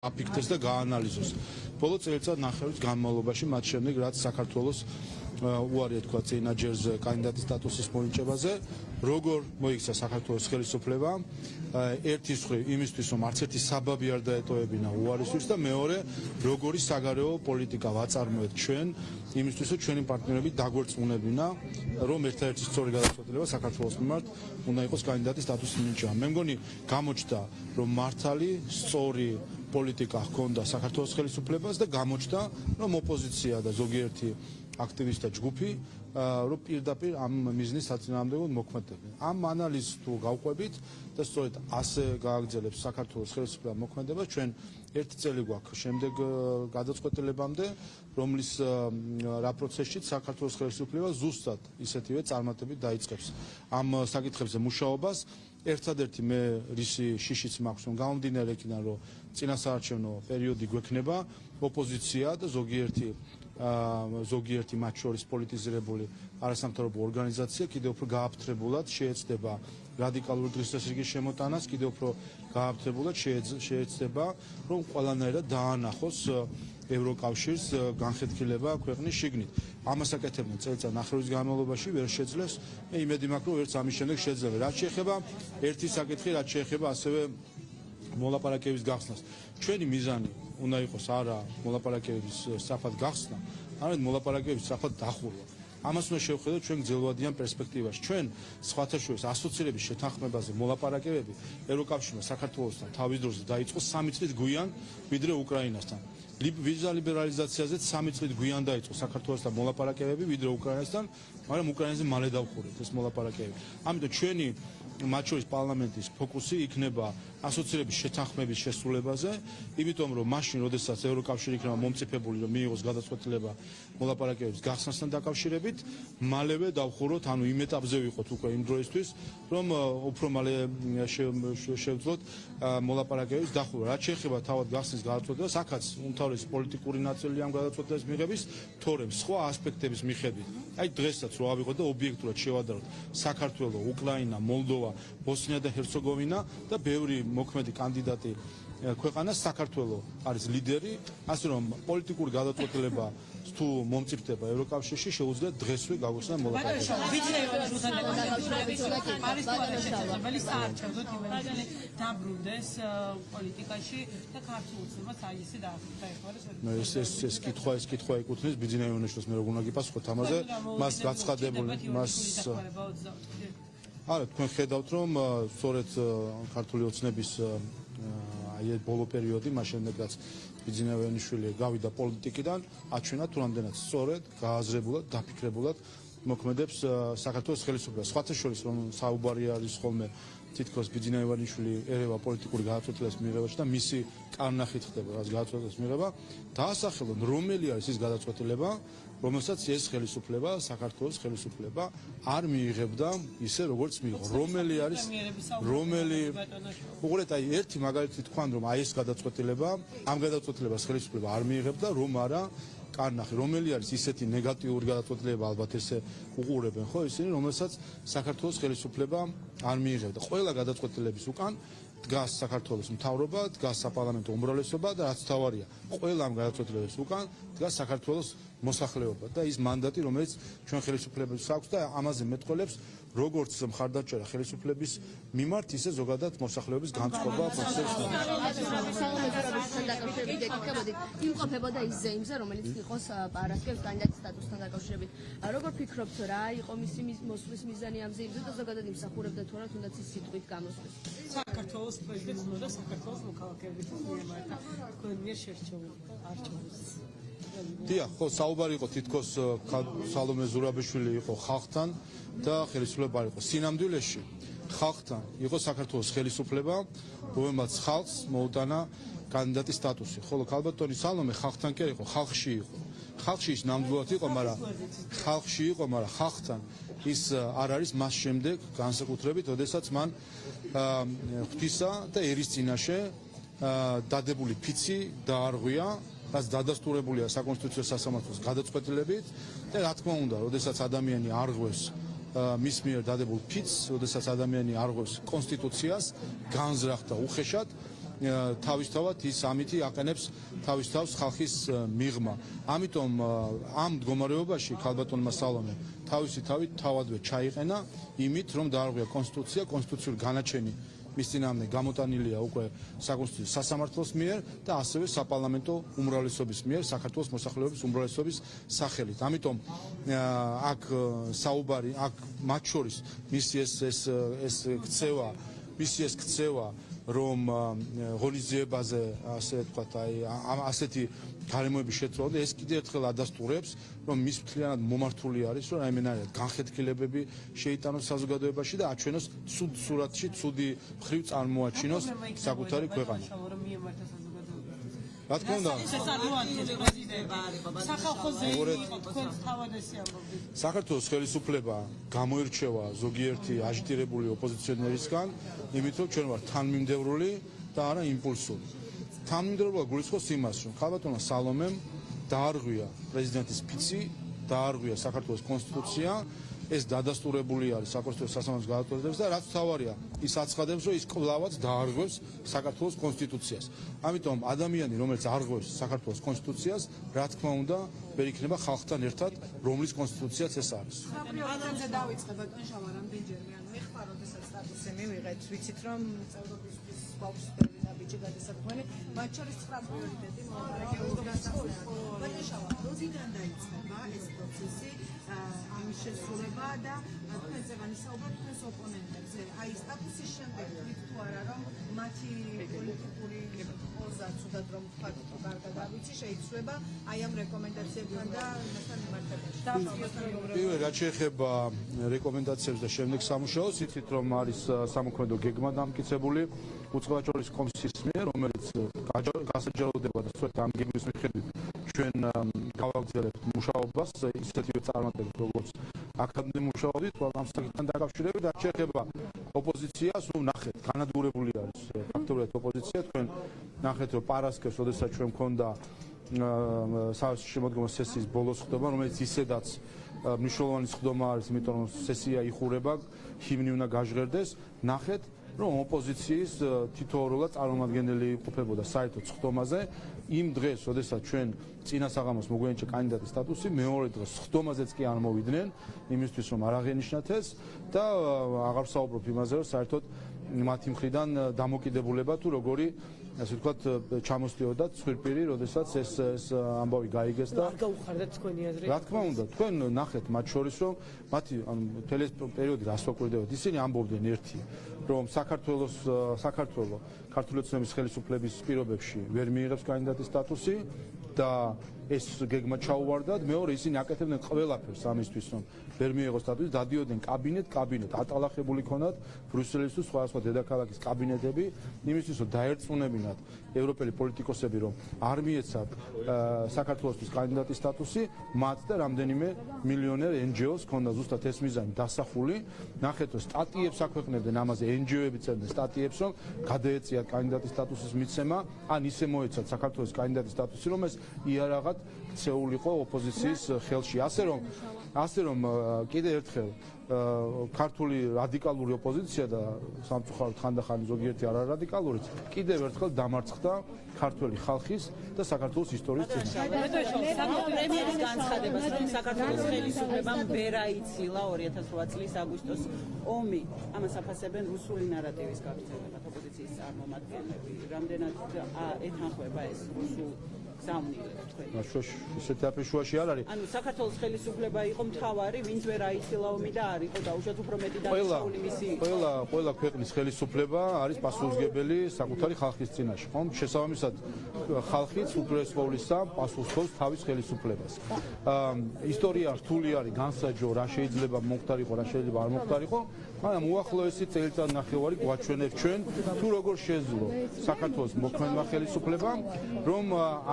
აფიქრდეს და გაანალიზოს. ბოლო წელიწად ნახევრის განმავლობაში მათ შემდეგ რაც საქართველოს უარი ეთქვა წინაჯერზე კანდიდატის სტატუსის მონიჭებაზე, როგორ მოიქცა საქართველოს ხელისუფლება ერთის მხრივ იმისთვის, რომ არც ერთი საბაბი არ დაეტოვებინა უარისთვის და მეორე, როგორი საგარეო პოლიტიკა ვაწარმოეთ ჩვენ იმისთვის, რომ ჩვენი პარტნიორები დაგვერწმუნებინა, რომ ერთადერთი სწორი გადაწყვეტილება საქართველოს მიმართ უნდა იყოს კანდიდატის სტატუსის მინიჭება. მე მგონი გამოჩნდა, რომ მართალი, სწორი პოლიტიკა ჰქონდა საქართველოს ხელისუფლებას და გამოჩნდა, რომ ოპოზიცია და ზოგიერთი აქტივისტთა ჯგუფი რომ პირდაპირ ამ მიზნის საწინააღმდეგოდ მოქმედებენ. ამ ანალიზს თუ გავყვებით და სწორედ ასე გააგრძელებს საქართველოს ხელისუფლება მოქმედებას, ჩვენ ერთი წელი გვაქვს შემდეგ გადაწყვეტილებამდე, რომლის რა პროცესშიც საქართველოს ხელისუფლება ზუსტად ისეთივე წარმატებით დაიწყებს ამ საკითხებზე მუშაობას. ერთადერთი მე რისი შიშიც მაქვს, რომ გამომდინარე იქიდან, რომ წინასაარჩევნო პერიოდი გვექნება, ოპოზიცია და ზოგიერთი მათ შორის პოლიტიზირებული არასამთავრობო ორგანიზაცია კიდევ უფრო გააფთრებულად შეეცდება რადიკალური დღესასრიგის შემოტანას, კიდევ უფრო გააფთრებულად შეეცდება, რომ ყველანაირად დაანახოს ევროკავშირს განხეთქილება ქვეყნის შიგნით. ამას აკეთებდნენ წელიწად ნახევრის განმავლობაში, ვერ შეძლეს. მე იმედი მაქვს, რომ ერთს ამის შემდეგ შეძლება. რაც შეეხება ერთი საკითხი, რაც შეეხება ასევე მოლაპარაკების გახსნას. ჩვენი მიზანი უნდა იყოს არა მოლაპარაკების სწრაფად გახსნა, არამედ მოლაპარაკების სწრაფად დახურვა. ამას უნდა შევხედოთ ჩვენ გრძელვადიან პერსპექტივაში. ჩვენ სხვათა შორის ასოცირების შეთანხმებაზე მოლაპარაკებები ევროკავშირმა საქართველოსთან თავის დროზე დაიწყო 3 წლით გვიან, ვიდრე უკრაინასთან. ვიზა ლიბერალიზაციაზეც 3 წლით გვიან დაიწყო საქართველოსთან მოლაპარაკებები, ვიდრე უკრაინასთან, მაგრამ უკრაინაზე მალე დავხურეთ ეს მოლაპარაკებები. ამიტომ ჩვენი მათ შორის პარლამენტის ფოკუსი იქნება ასოცირების შეთანხმების შესრულებაზე, იმიტომ რომ მაშინ, როდესაც ევროკავშირი იქნება მომწიფებული, რომ მიიღოს გადაწყვეტილება მოლაპარაკებების გახსნასთან დაკავშირებით, მალევე დავხუროთ, ანუ იმ ეტაპზე ვიყოთ უკვე იმ დროისთვის, რომ უფრო მალე შევძლოთ მოლაპარაკებების დახურვა. რაც შეეხება თავად გახსნის გადაწყვეტილებას, აქაც უმთავრესი პოლიტიკური ნაწილი ამ გადაწყვეტილების მიღების, თორემ სხვა ასპექტების მიხედვით. აი დღესაც რო ავიღოთ და ობიექტურად შევადაროთ საქართველო, უკრაინა, მოლდოვა, ბოსნია და ჰერცეგოვინა და ბევრი მოქმედი კანდიდატი ქვეყანა საქართველო არის ლიდერი, ასე რომ პოლიტიკური გადაწყვეტილება თუ მომწიფდება ევროკავშირში შეუძლია დღესვე გაგვხსნა მოლაპარაკებები. ეს კითხვა ეკუთვნის ბიძინა ივანიშვილს, მე როგორ უნდა გიპასუხოთ ამაზე, მას გაცხადებული, მას არა, თქვენ ხედავთ, რომ სწორედ ქართული ოცნების აი ბოლო პერიოდი, მას შემდეგ რაც ბიძინა ივანიშვილი გავიდა პოლიტიკიდან, აჩვენა თუ რამდენად სწორედ, გააზრებულად, დაფიქრებულად მოქმედებს საქართველოს ხელისუფლება. სხვათა შორის, რომ საუბარი არის ხოლმე თითქოს ბიძინა ივანიშვილი ერევა პოლიტიკური გადაწყვეტილების მიღებაში და მისი კარნახით ხდება რაც გადაწყვეტილების მიღება, დაასახელონ რომელი არის ის გადაწყვეტილება, რომელსაც ეს ხელისუფლება, საქართველოს ხელისუფლება არ მიიღებდა ისე როგორც მიიღო. რომელი არის უყურეთ, აი ერთი მაგალითი თქვან, რომ აი ეს გადაწყვეტილება, ამ გადაწყვეტილებას ხელისუფლება არ მიიღებდა, რომ არა კარნახი, რომელი არის ისეთი ნეგატიური გადაწყვეტილება, ალბათ ესე უყურებენ ხო ისინი, რომელსაც საქართველოს ხელისუფლება არ მიიღებდა. ყველა გადაწყვეტილების უკან დგას საქართველოს მთავრობა, დგას საპარლამენტო უმრავლესობა და რაც თავარია, ყველა ამ გადაწყვეტილების უკან დგას საქართველოს მოსახლეობა და ის მანდატი, რომელიც ჩვენ ხელისუფლებას აქვს და ამაზე მეტყველებს როგორც მხარდაჭერა ხელისუფლების მიმართ, ისე ზოგადად მოსახლეობის განწყობა პროცესში. იმყოფებოდა ის ზეიმზე, რომელიც იყოს პარასკევს კანდიდატის სტატუსთან დაკავშირებით. როგორ ფიქრობთ, რა იყო მისი მოსვლის მიზანი ამ ზეიმზე და ზოგადად იმსახურებდა თუ არა თუნდაც ის სიტყვით გამოსვლის? საქართველოს პრეზიდენტმა და საქართველოს მოქალაქეების მიემართა თქვენ მიერ შერჩეული არჩევნებს. დიახ, ხო, საუბარი იყო თითქოს სალომე ზურაბიშვილი იყო ხალხთან და ხელისუფლება იყო სინამდვილეში ხალხთან იყო საქართველოს ხელისუფლება, რომელმაც ხალხს მოუტანა კანდიდატის სტატუსი. ხოლო ქალბატონი სალომე ხალხთან კი იყო, ხალხში იყო. ხალხში ის ნამდვილად იყო, მაგრამ ხალხთან ის არ არის მას შემდეგ განსაკუთრებით, როდესაც მან ღვთისა და ერის წინაშე დადებული ფიცი დაარღვია, რაც დადასტურებულია საკონსტიტუციო სასამართლოს გადაწყვეტილებით და რა თქმა უნდა, როდესაც ადამიანი არღვევს მის მიერ დადებულ ფიცს, როდესაც ადამიანი არღვევს კონსტიტუციას, განზრახ და უხეშად, თავისთავად ის ამითი აყენებს თავის თავს ხალხის მიღმა. ამიტომ ამ მდგომარეობაში ქალბატონმა სალომემ თავისი თავით თავადვე ჩაიყენა იმით, რომ დაარღვია კონსტიტუცია, კონსტიტუციური განაჩენი მის წინააღმდეგ გამოტანილია უკვე საკონსტიტუციო სასამართლოს მიერ და ასევე საპარლამენტო უმრავლესობის მიერ საქართველოს მოსახლეობის უმრავლესობის სახელით. ამიტომ აქ საუბარი აქ მათ შორის მისი ეს ქცევა რომ ღონისძიებაზე ასე ვთქვათ ასეთი გარემოების შეცვალა ეს კიდევ ერთხელ ადასტურებს რომ მის მთლიანად მომართული არის რომ რაიმენარად განხეთქილებები შეიტანოს საზოგადოებაში და აჩვენოს ცუდ სურათში ცუდი მხრივ წარმოაჩინოს საკუთარი ქვეყანა. რა თქმა უნდა საქართველოს ხელისუფლება გამოირჩევა ზოგიერთი აჟიტირებული ოპოზიციონერისგან იმით რომ ჩვენ ვართ თანმიმდევრული და არა იმპულსური. თანმიმდევრობა გულისხმობს იმას რომ ქალბატონმა სალომემ დაარღვია პრეზიდენტის ფიცი, დაარღვია საქართველოს კონსტიტუცია, ეს დადასტურებული არის საკონსტიტუციო სასამართლოს გადაწყვეტილებას და რაც თავარია ის აცხადებს რომ ის კვლავაც დაარღვევს საქართველოს კონსტიტუციას. ამიტომ ადამიანი რომელიც არღვევს საქართველოს კონსტიტუციას რა თქმა უნდა ვერ იქნება ხალხთან ერთად რომლის კონსტიტუციაც ეს არის. ადამიანზე დავიწყე ბატონ შავა რამდენჯერმე ანუ ეხლა როდესაც სტატუსი მივიღეთ ვიცით რომ წევრობის ბავშვები და ბიჭი გადასაქმენი მათ შორის 9 პრიორიტეტი მოლაპარაკებულ დასახელდა. ბატონ შავა როდიდან დაიწყება ეს პროცესი ამის შესრულება და თქვენ ზევანი საუბრობთ თქვენს ოპონენტებზე აი სტატუსის შემდეგ თუ არა რომ მათი პოლიტიკური პოზა ცუდად რომ ვთქვათ თუ კარგად არ ვიცი შეიცვლება აი ამ რეკომენდაციებთან და იმასთან მიმართებაში. პირველ რაც შეეხება რეკომენდაციებს და შემდეგ სამუშაოს იცით რომ არის სამოქმედო გეგმა დამტკიცებული უწყებაჩორის კომისიის მიერ რომელიც გასაჯაროდება და სწორედ ამ გეგმის მიხედვით ჩვენ გავაგრძელებთ მუშაობას ისეთივე წარმატებით როგორც აქამდე მუშაობდით ამ საკითხთან დაკავშირებით და შეეხება ოპოზიციას ნახეთ განადგურებული არის ფაქტობრივად ოპოზიცია თქვენ ნახეთ რომ პარასკევს როდესაც ჩვენ მქონდა შემოდგომა სესიის ბოლოს ხდომა რომელიც ისედაც მნიშვნელოვანი ხდომა არის იმიტომ რომ სესია იხურება ჰიმნი უნდა გაჟღერდეს ნახეთ რომ ოპოზიციის თითოეულად წარმომადგენელი იყოფებოდა საერთოდ ხდომაზე იმ დღეს, როდესაც ჩვენ წინა საღამოს მოგვენიჭა კანდიდატის სტატუსი, მეორე დღეს ხდომაზეც კი არ მოვიდნენ, იმისთვის რომ არ აღენიშნათ ეს და აღარ ვსაუბრობ იმაზე, რომ საერთოდ მათი მხრიდან დამოკიდებულება თუ როგორი ასე ვთქვათ ჩამოსდიოდა ცხვირპირი, როდესაც ეს ამბავი გაიგეს და არ გაუხარდათ თქვენი აზრი. რა თქმა უნდა, თქვენ ნახეთ მათ შორის რომ მათი მთელი პერიოდი რას ვაკვირდებათ, ისინი ამბობდნენ ერთი, რომ საქართველო ქართული ოცნების ხელისუფლების პირობებში ვერ მიიღებს კანდიდატის სტატუსი და ეს გეგმა ჩაუვარდათ, მეორე ისინი აკეთებდნენ ყველაფერს ამისთვის, რომ ვერ მიიღოს სტატუსი, დადიოდნენ კაბინეტ, ატალახებული ქონათ ბრიუსელის თუ სხვადასხვა დედაქალაქის კაბინეტები, იმისთვის რომ დაერწმუნებინათ ევროპელი პოლიტიკოსები, რომ არ მიეცათ საქართველოსთვის კანდიდატის სტატუსი, მათ და რამდენიმე მილიონერ NGO-ს ქონდა ზუსტად ეს მიზანი დასახული. ნახეთ, რომ სტატიებს აქვეყნებდნენ ამაზე NGO-ები წერდნენ სტატიებს, რომ გადაეწიათ კანდიდატის სტატუსის მიცემა, ან ისე მოეცათ საქართველოს კანდიდატის სტატუსი, რომ ეს იარაღად ქცეულიყო ოპოზიციის ხელში. ასე რომ კიდევ ერთხელ ქართული რადიკალური ოპოზიცია და სამწუხაროდ ხანდახან ზოგიერთი არარადიკალურიც კიდევ ერთხელ დამარცხდა ქართველი ხალხის და საქართველოს ისტორიის წინაშე. პრემიერის განცხადებას რომ საქართველოს ხელისუფლებამ ვერ აიცილა 2008 წლის აგვისტოს ომი, ამას აფასებენ რუსული ნარატივის გაგრძელებად ოპოზიციის წარმომადგენლები. რამდენად ეთანხმება ეს რუსულ გზავნილებს თქვენ? ისეთი აფრიშუაში არ არის. ანუ საქართველოს ხელისუფლება იყო მთავარი, ვინც ვერ აიცილა ომი და არ იყო დაუშვათ უფრო მეტი დაშაული მისი. ყველა ქვეყნის ხელისუფლება არის პასუხისმგებელი საკუთარი ხალხის წინაშე, ხომ? შესაბამისად ხალხიც უპირველეს ყოვლისა პასუხობს თავის ხელისუფლებას. ისტორია რთული არის, განსაჯო, რა შეიძლება მომხდარიყო, რა შეიძლება არ მომხდარიყო, მაგრამ უახლოესი წელიწად ნახევარი გვაჩვენებს ჩვენ თუ როგორ შეძლო საქართველოს მოქმედმა ხელისუფლებამ რომ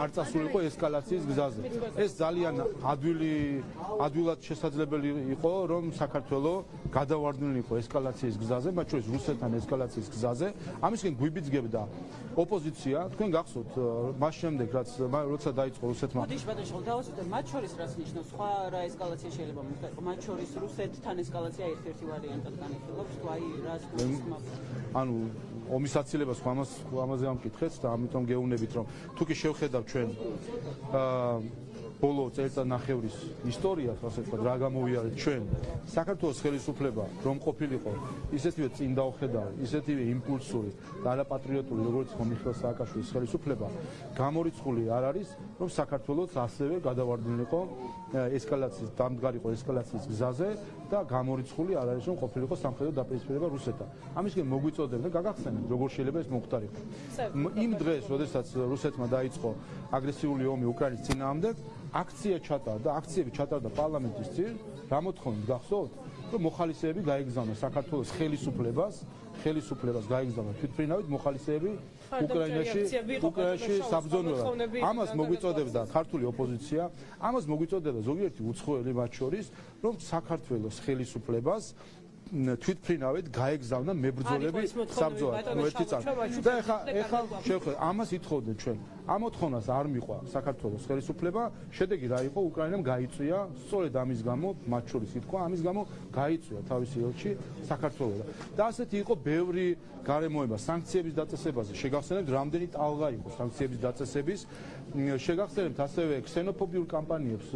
არ წასულიყო ესკალაციის გზაზე. ეს ძალიან ადვილად შესაძლებელი იყო, რომ საქართველო გადავარდნილიყო ესკალაციის გზაზე, მათ შორის რუსეთთან ესკალაციის გზაზე. ამისკენ გვიბიძგებდა ოპოზიცია, თქვენ გახსოვთ, მას შემდეგ როცა დაიწყო რუსეთმა. მოდიშ ბატონო, დავასრულოთ, მათ შორის რას ნიშნავს? სხვა რა ესკალაცია შეიძლება მოხდეს? მათ შორის რუსეთთან ესკალაცია ერთ-ერთი ვარიანტად განიხილავს, თუ აი რას გულისხმობთ? ანუ ომის აცილებას ამაზე ამკითხეთ და ამიტომ გეუბნებით რომ თუ კი შევხედავ ჩვენ ბოლო წელწადნახევრის ისტორიას, ასე ვთქვათ, რა გამოვიარეთ ჩვენ საქართველოს ხელისუფლება რომ ყოფილიყო ისეთივე წინ დაუხედავი, ისეთივე იმპულსური და არაპატრიოტული როგორც მიხეილ სააკაშვილის ხელისუფლება გამორიცხული არ არის რომ საქართველოს ასევე გადავარდნილიყო ესკალაციის დამდგარიყო ესკალაციის გზაზე და გამორიცხული არ არის რომ ყოფილიყო სამხედრო დაპირისპირება რუსეთთან. ამის გამო მოგვიწოდებდა გაგახსენებთ როგორ შეიძლება ეს მოხდარიყო. იმ დღეს, როდესაც რუსეთმა დაიწყო აგრესიული ომი უკრაინის წინააღმდეგ აქცია ჩატარდა და აქციები ჩატარდა პარლამენტის წინ, რა მოთხოვნით გახსოვთ, რომ მოხალისეები გაეგზავნა საქართველოს ხელისუფლებას გაეგზავნა თვითმფრინავით მოხალისეები უკრაინაში საბრძოლველად. ამას მოგვიწოდებდა ქართული ოპოზიცია, ამას მოგვიწოდებდა ზოგიერთი უცხოელი მათ შორის, რომ საქართველოს ხელისუფლებას თვითმფრინავით გაეგზავნა მებრძოლები საბრძოლველად. ერთი წამი. და ეხლა შევხედოთ, ამას ითხოვდნენ ჩვენ. ამ მოთხოვნას არ მიყვა საქართველოს ხელისუფლება, შედეგი რა იყო? უკრაინამ გაიწვია, სწორედ ამის გამო, მათ შორის ითქვა, ამის გამო გაიწვია თავისი ელჩი საქართველოს. და ასეთი იყო ბევრი გარემოება სანქციების დაწესებაზე. შეგახსენებთ, რამდენი ტალღა იყო სანქციების დაწესების. შეგახსენებთ ასევე ქსენოფობიურ კამპანიებს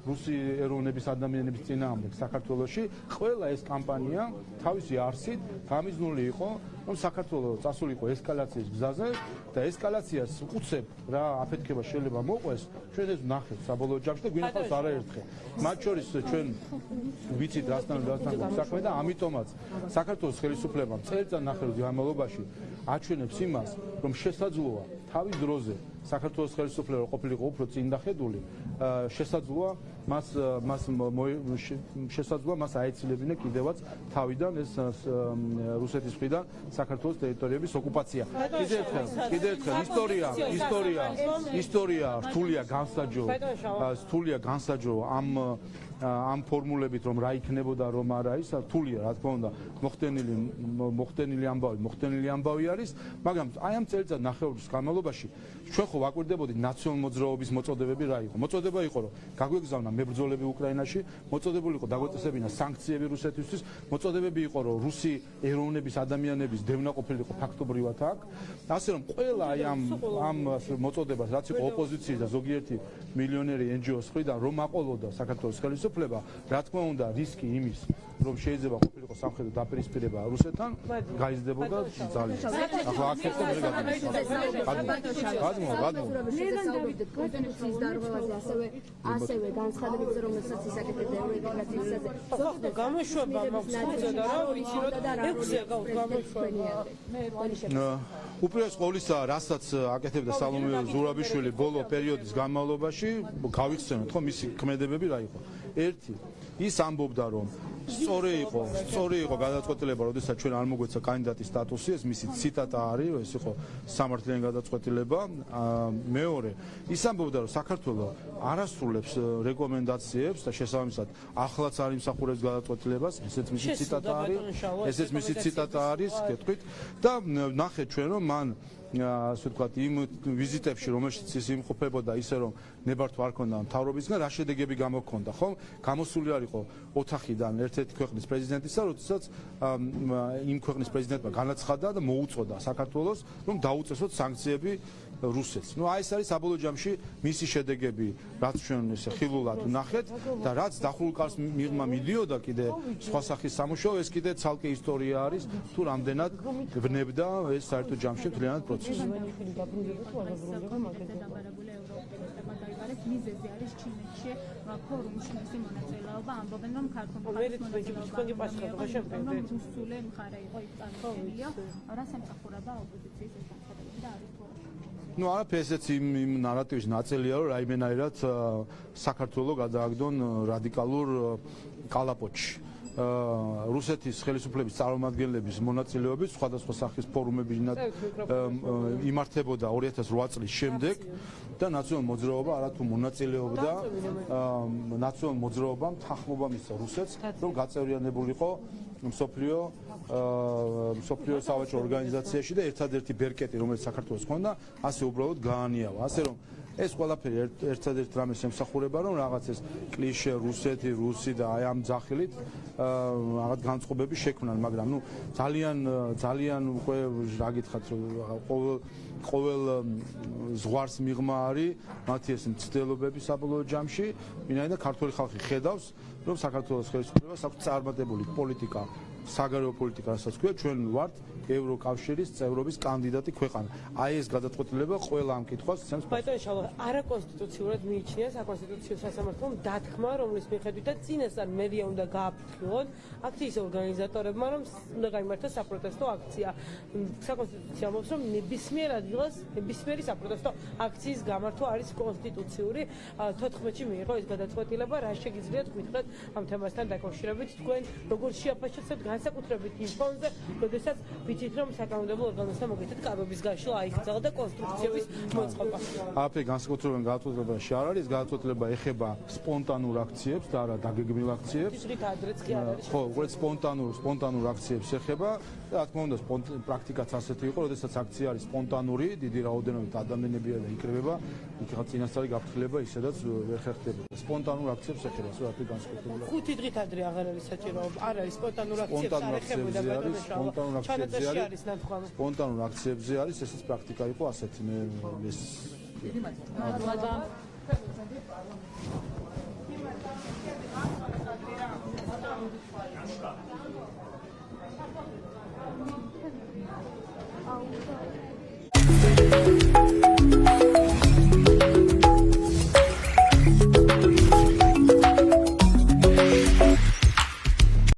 რუსი ეროვნების ადამიანების წინააღმდეგ საქართველოში. ყველა ეს კამპანია თავისი არსით გამიზნული იყო, რომ საქართველოს წასულიყო ესკალაციის გზაზე და ესკალაციას უწევ რა აფეთქება შეიძლება მოყვეს, ჩვენ ეს ვნახეთ საბოლოო ჯამში და გვინახავს არაერთხელ. მათ შორის ჩვენ ვიცით რასთან საქმე და ამიტომაც საქართველოს ხელისუფლებამ წელწადნახევრის განმავლობაში აჩვენებს იმას, რომ შესაძლოა თავის დროზე საქართველოს ხელისუფლება ყოფილიყო უფრო წინ დახედული, შესაძლოა მას აეცილებინა კიდევაც თავიდან ეს რუსეთის მხრიდან საქართველოს ტერიტორიების ოკუპაცია. კიდევ ერთხელ ისტორია რთულია განსაჯო ამ ფორმულებით რომ რა იქნებოდა რომ არა ის რთულია რა თქმა უნდა მოხდენილი ამბავი არის, მაგრამ აი ამ წელწადნახევრის განმავლობაში ჩვენ ხო ვაკვირდებოდით ნაციონალ მოძრაობის მოწოდებები რა იყო. მოწოდება იყო რომ გაგვეგზავნა მებრძოლები უკრაინაში, მოწოდებული იყო დაგვაწესებინა სანქციები რუსეთისთვის, მოწოდებები იყო რომ რუსი ეროვნების ადამიანების დევნა ყოფილიყო ფაქტობრივად აქ. ასე რომ ყველა აი ამ მოწოდებას რაც იყო ოპოზიციის და ზოგიერთი მილიონერი NGO-s მხრიდან რომ აყოლოდა საქართველოს ხელისუფლება, რა თქმა უნდა რისკი იმის რომ შეიძლება ყოფილიყო სამხედრო დაპირისპირება რუსეთთან გაიზრდებოდა ძალიან. ახლა აქეთ მე გადმოვიდეთ კონსტიტუციის დარღვევაზე, ასევე განცხადებებზე, რომელსაც ისაკეთებდა ევროინტეგრაციისაზე. გამოშვება მოგწონდა და რა ვიცი რომ 6-ზე გამოშვება. უპირველეს ყოვლისა, რასაც აკეთებდა სალომე ზურაბიშვილი ბოლო პერიოდის განმავლობაში, გავიხსენოთ ხო მისი ქმედებები რა იყო. ერთი, ის ამბობდა რომ სწორი იყო გადაწყვეტილება, როდესაც ჩვენ არ მოგვეცა კანდიდატის სტატუსი, ეს მისი ციტატა არის, ეს იყო სამართლიანი გადაწყვეტილება. მეორე, ის ამბობდა რომ საქართველოს არასრულებს რეკომენდაციებს და შესაბამისად ახლაც არ იმსახურებს გადაწყვეტილებას, ესეც მისი ციტატა არის, გეტყვით და ნახეთ ჩვენ რომ მან ასე ვთქვათ იმ ვიზიტებში რომელშიც ის იმყოფებოდა ისე რომ ნებართვა არ ქონდა მთავრობისგან რა შედეგები გამოქონდა ხო გამოსული არ იყო ოთახიდან ერთ-ერთი ქვეყნის პრეზიდენტისა როდესაც იმ ქვეყნის პრეზიდენტმა განაცხადა და მოუწოდა საქართველოს რომ დაუწესოთ სანქციები რუსეთს. აი ეს არის საბოლოო ჯამში მისი შედეგები, რაც ჩვენ ესე ხილულად ვნახეთ და რაც დახურულ კარს მიღმა მიდიოდა კიდე სხვა სახის სამუშაო, ეს კიდე ცალკე ისტორია არის, თუ რამდენად ვნებდა ეს საერთო ჯამში მთლიანად პროცესს. მიზეზი არის ჩინეთში ფორუმში მისი მონაწილეობა, ამბობენ რომ ქართული რუსული მხარე იყო იქ წარმოქმნილი, რას ემსახურება ოპოზიციის ეს განცხადებები და არის ნუ არაფერს ესეც იმ ნარატივის ნაწილია რომ რაიმენაირად საქართველოს გადააგდონ რადიკალურ კალაპოტში. რუსეთის ხელისუფლების წარმომადგენლების მონაწილეობით სხვადასხვა სახის ფორუმები იმართებოდა 2008 წლის შემდეგ და ნაციონალურ მოძრაობა არათუ მონაწილეობდა ნაციონალურ მოძრაობამ თანხმობა მისცა რუსეთს რომ გაწევრიანებულიყო მსოფლიო სავაჭრო ორგანიზაციაში და ერთადერთი ბერკეტი რომელიც საქართველოს ჰქონდა ასე უბრალოდ გაანიავა. ასე რომ ეს ყველაფერი ერთადერთ რამეს ემსახურება, რომ რაღაც ეს კლიშე რუსეთი, რუსი და აი ამ ძახილით რაღაც განწყობები შექმნან, მაგრამ ნუ ძალიან უკვე რა გითხრათ, რომ ყოველ ზღვარს მიღმა არის მათი ეს მცდელობები საბოლოო ჯამში, ვინაიდან ქართული ხალხი ხედავს, რომ საქართველოს ხელისუფლებას აქვს წარმატებული პოლიტიკა, საგარეო პოლიტიკა, რასაც ქვია, ჩვენ ვართ ევროკავშირის წევრობის კანდიდატი ქვეყანა. აი ეს გადაწყვეტილება ყველა ამ კითხვას ცემს. ბატონო შალვა, არაკონსტიტუციურად მიიჩნია საკონსტიტუციო სასამართლომ დათქმა, რომლის მიხედვითაც წინასწარ მერია უნდა გააფრთხილონ აქციის ორგანიზატორებმა, რომ უნდა გაიმართოს საპროტესტო აქცია. საკონსტიტუციო ამბობს, რომ ნებისმიერ ადგილას ნებისმიერი საპროტესტო აქციის გამართვა არის კონსტიტუციური. 14-ში მიიღო ეს გადაწყვეტილება, რა შეგიძლიათ გითხრათ ამ თემასთან დაკავშირებით, თქვენ როგორ შეაფასებთ განსაკუთრებით იმ ფონზე, როდესაც ვიცით რომ საკანონმდებლო ორგანოსთან მოგეთეთ კაბების გაშლა აიხსნა და კონსტრუქციების მოწყობა. აფე განსაკუთრებულად გადაწყვეტილებაში არ არის, გადაწყვეტილება ეხება სპონტანურ აქციებს და არა დაგეგმილ აქციებს. ისრით ადრეც კი არ არის. ხო, უბრალოდ სპონტანურ აქციებს ეხება და რა თქმა უნდა პრაქტიკაც ასეთი იყო, როდესაც აქცია არის სპონტანური, დიდი რაოდენობით ადამიანები და იკრებება, იქ წინასწარი გაფრთხილება ისედაც ვერ ხერხდება. სპონტანურ აქციებს ეხება, რა თქმა უნდა განსაკუთრებულად. 5 დღით ადრე აღარ არის საჭირო, არ არის სპონტანურ აქციებს არ ეხებოდა ბატონო შალვა. სპონტანურ აქციებზე არის, ესეც პრაქტიკა იყო ასეთი, მე ეს